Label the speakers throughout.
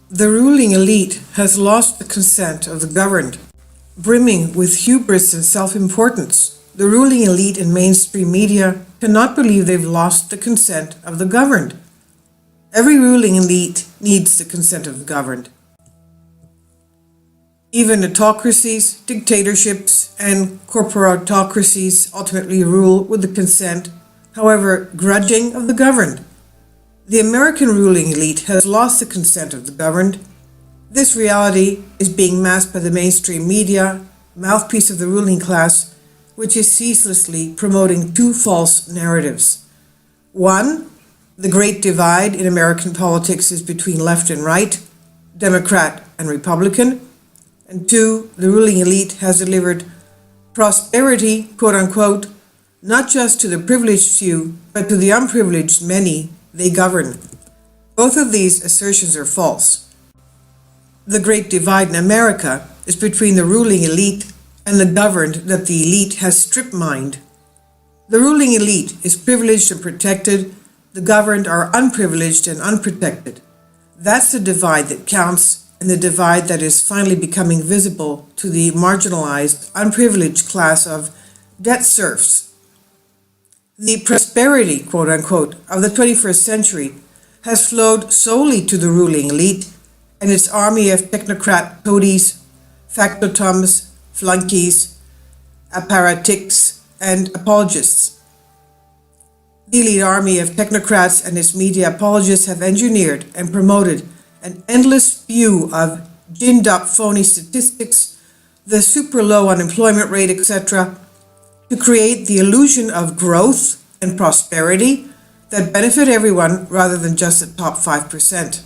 Speaker 1: The ruling elite has lost the consent of the governed. Brimming with hubris and self-importance, the ruling elite in mainstream media cannot believe they've lost the consent of the governed. Every ruling elite needs the consent of the governed. Even autocracies, dictatorships, and corporatocracies ultimately rule with the consent, however grudging, of the governed. The American ruling elite has lost the consent of the governed. This reality is being masked by the mainstream media, mouthpiece of the ruling class, which is ceaselessly promoting two false narratives. One, the great divide in American politics is between left and right, Democrat and Republican. And two, the ruling elite has delivered prosperity, quote unquote, not just to the privileged few, but to the unprivileged many they govern. Both of these assertions are false. The great divide in America is between the ruling elite and the governed that the elite has strip-mined. The ruling elite is privileged and protected, the governed are unprivileged and unprotected. That's the divide that counts, and the divide that is finally becoming visible to the marginalized, unprivileged class of debt serfs. The prosperity, quote unquote, of the 21st century has flowed solely to the ruling elite and its army of technocrat toadies, factotums, flunkies, apparatchiks, and apologists. The elite army of technocrats and its media apologists have engineered and promoted an endless spew of ginned-up phony statistics, the super low unemployment rate, etc., to create the illusion of growth and prosperity that benefit everyone rather than just the top 5%.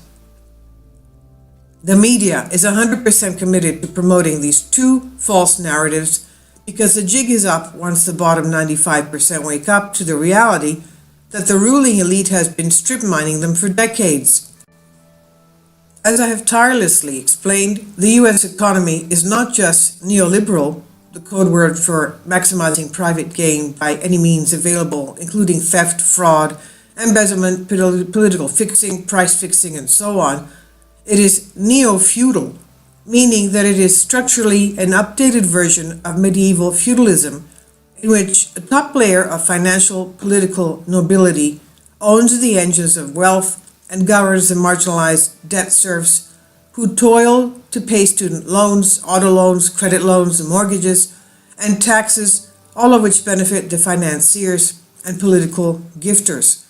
Speaker 1: The media is 100% committed to promoting these two false narratives because the jig is up once the bottom 95% wake up to the reality that the ruling elite has been strip mining them for decades. As I have tirelessly explained, the US economy is not just neoliberal, the code word for maximizing private gain by any means available, including theft, fraud, embezzlement, political fixing, price fixing, and so on. It is neo-feudal, meaning that it is structurally an updated version of medieval feudalism, in which a top layer of financial political nobility owns the engines of wealth and governs the marginalized debt serfs who toil to pay student loans, auto loans, credit loans, and mortgages, and taxes, all of which benefit the financiers and political gifters.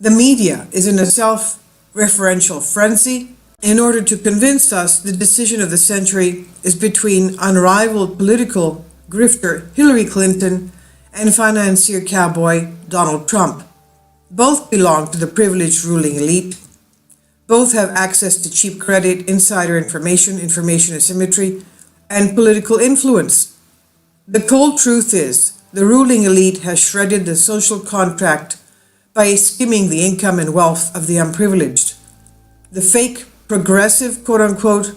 Speaker 1: The media is in a self-referential frenzy in order to convince us the decision of the century is between unrivaled political grifter Hillary Clinton and financier cowboy Donald Trump. Both belong to the privileged ruling elite. Both have access to cheap credit, insider information, information asymmetry, and political influence. The cold truth is, the ruling elite has shredded the social contract by skimming the income and wealth of the unprivileged. The fake, progressive, quote-unquote,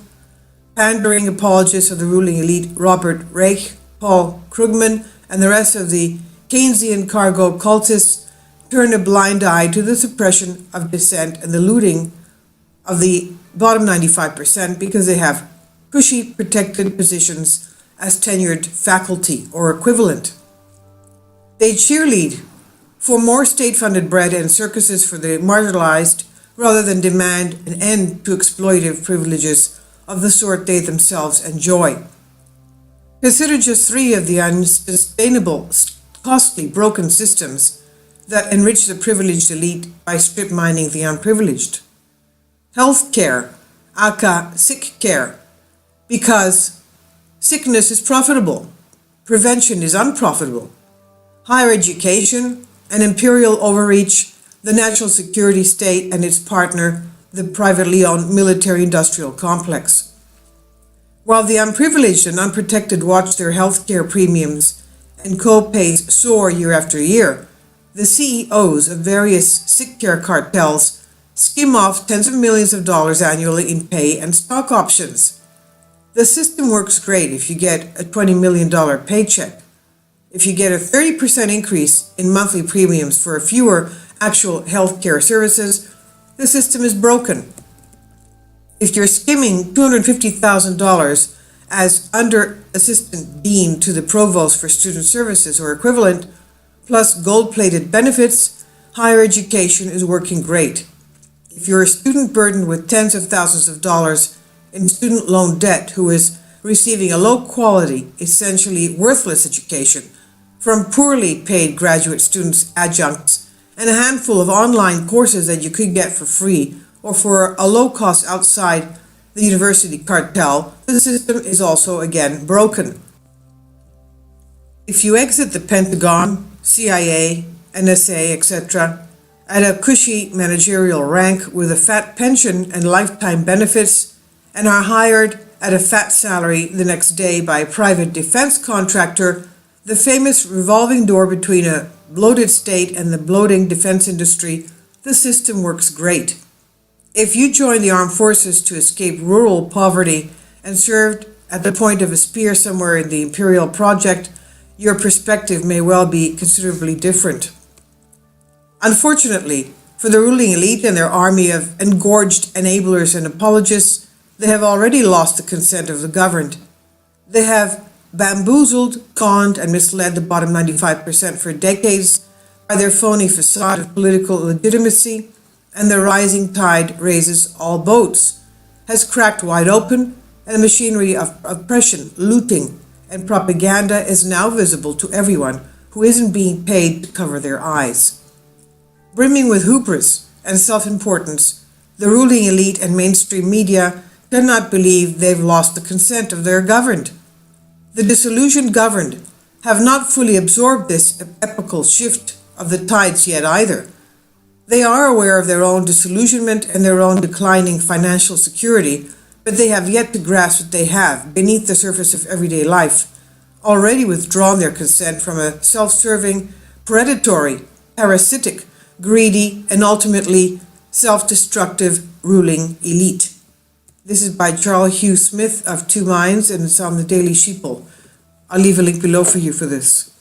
Speaker 1: pandering apologists of the ruling elite, Robert Reich, Paul Krugman, and the rest of the Keynesian cargo cultists, turn a blind eye to the suppression of dissent and the looting of the bottom 95% because they have cushy protected positions as tenured faculty or equivalent. They cheerlead for more state-funded bread and circuses for the marginalized rather than demand an end to exploitative privileges of the sort they themselves enjoy. Consider just three of the unsustainable, costly, broken systems that enrich the privileged elite by strip mining the unprivileged. Health care, aka sick care, because sickness is profitable, prevention is unprofitable. Higher education, an imperial overreach, the national security state and its partner, the privately owned military-industrial complex. While the unprivileged and unprotected watch their health care premiums and co-pays soar year after year, the CEOs of various sick care cartels skim off tens of millions of dollars annually in pay and stock options. The system works great if you get a $20 million paycheck. If you get a 30% increase in monthly premiums for fewer actual health care services, the system is broken. If you're skimming $250,000 as under assistant dean to the provost for student services or equivalent, plus gold-plated benefits, higher education is working great. If you're a student burdened with tens of thousands of dollars in student loan debt who is receiving a low-quality, essentially worthless education from poorly paid graduate students, adjuncts, and a handful of online courses that you could get for free or for a low cost outside the university cartel, the system is also again broken. If you exit the Pentagon, CIA, NSA, etc., at a cushy managerial rank with a fat pension and lifetime benefits, and are hired at a fat salary the next day by a private defense contractor, the famous revolving door between a bloated state and the bloating defense industry, the system works great. If you join the armed forces to escape rural poverty and served at the point of a spear somewhere in the imperial project, your perspective may well be considerably different. Unfortunately, for the ruling elite and their army of engorged enablers and apologists, they have already lost the consent of the governed. They have bamboozled, conned, and misled the bottom 95% for decades by their phony facade of political legitimacy, and the rising tide raises all boats, has cracked wide open, and the machinery of oppression, looting, and propaganda is now visible to everyone who isn't being paid to cover their eyes. Brimming with hubris and self-importance, the ruling elite and mainstream media cannot believe they've lost the consent of their governed. The disillusioned governed have not fully absorbed this epochal shift of the tides yet either. They are aware of their own disillusionment and their own declining financial security, but they have yet to grasp what they have beneath the surface of everyday life, already withdrawn their consent from a self-serving, predatory, parasitic, greedy, and ultimately self-destructive ruling elite. This is by Charles Hugh Smith of Two Minds, and it's on the Daily Sheeple. I'll leave a link below for you for this.